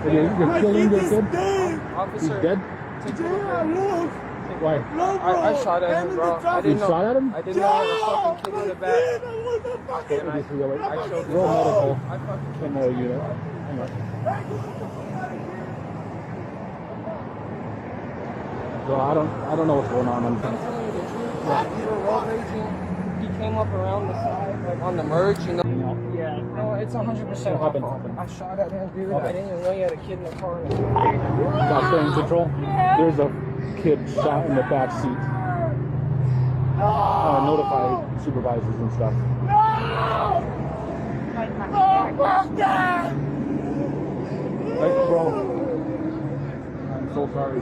You're killing your kid? Officer, He's dead? Why? I shot at him, bro. I didn't know. Shot at him? I didn't know I had a fucking kid in the back. And I showed Roll medical. I fucking Come over you there. Hang on. So I don't know what's going on. I'm telling you the truth. We were road raging. He came up around the side, like on the merge, you know. Yeah. No, it's 100% my fault. I shot at him, dude. Okay. I didn't even know you had a kid in the car. Got stay in control. There's a kid shot in the back seat. Notify supervisors and stuff. Thanks, bro. I'm so sorry.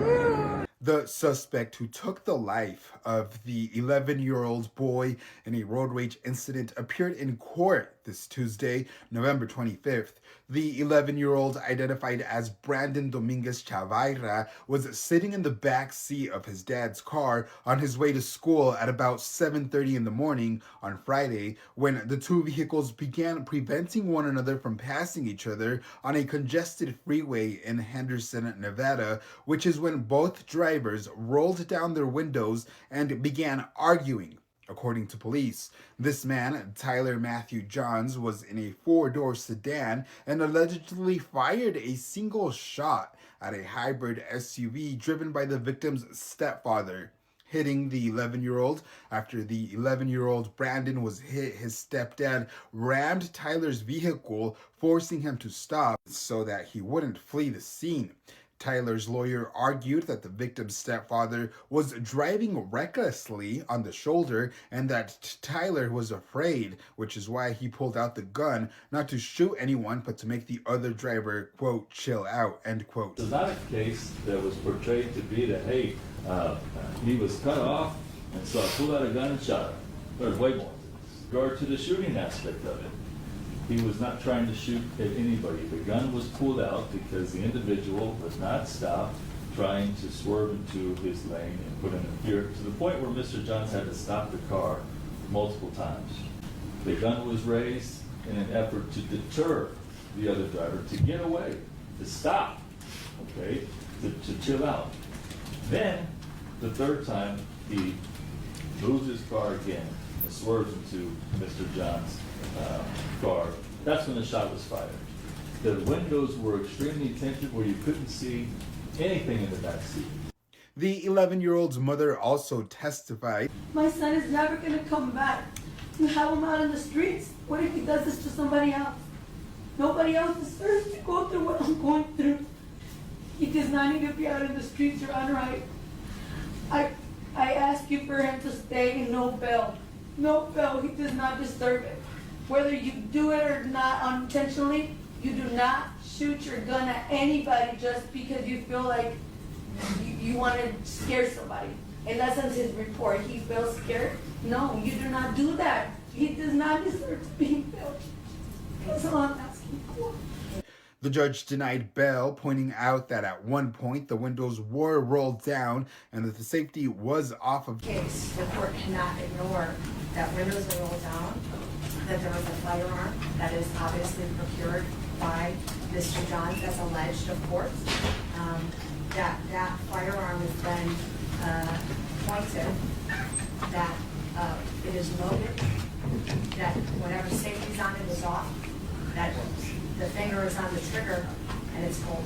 The suspect who took the life of the 11-year-old boy in a road rage incident appeared in court this Tuesday, November 25th. The 11-year-old, identified as Brandon Dominguez Chavaira, was sitting in the back seat of his dad's car on his way to school at about 7:30 in the morning on Friday when the two vehicles began preventing one another from passing each other on a congested freeway in Henderson, Nevada, which is when both drivers rolled down their windows and began arguing. According to police, this man, Tyler Matthew Johns, was in a four-door sedan and allegedly fired a single shot at a hybrid SUV driven by the victim's stepfather, hitting the 11-year-old. After the 11-year-old Brandon was hit, his stepdad rammed Tyler's vehicle, forcing him to stop so that he wouldn't flee the scene. Tyler's lawyer argued that the victim's stepfather was driving recklessly on the shoulder and that Tyler was afraid, which is why he pulled out the gun, not to shoot anyone, but to make the other driver, quote, chill out, end quote. It's not a case that was portrayed to be that, hey, he was cut off, and so I pulled out a gun and shot him. There's way more. With regard to the shooting aspect of it, he was not trying to shoot at anybody. The gun was pulled out because the individual was not stopped trying to swerve into his lane and put him in fear to the point where Mr. Johns had to stop the car multiple times. The gun was raised in an effort to deter the other driver to get away, to stop, okay, to chill out. Then, the third time, he moves his car again and swerves into Mr. Johns' car. That's when the shot was fired. The windows were extremely tinted where you couldn't see anything in the back seat. The 11-year-old's mother also testified. My son is never going to come back. You have him out in the streets. What if he does this to somebody else? Nobody else deserves to go through what I'm going through. He does not need to be out in the streets or unright. I ask you for him to stay and no bail. No bail. He does not deserve it. Whether you do it or not unintentionally, you do not shoot your gun at anybody just because you feel like you want to scare somebody. In essence, his report, he feels scared. No, you do not do that. He does not deserve to be killed. That's all I'm asking for. The judge denied bail, pointing out that at one point the windows were rolled down and that the safety was off of case. The court cannot ignore that windows are rolled down, that there was a firearm that is obviously procured by Mr. Johns, as alleged, of course. That firearm has been pointed, that it is loaded, that whatever safety's on it is off, that the finger is on the trigger and it's cold.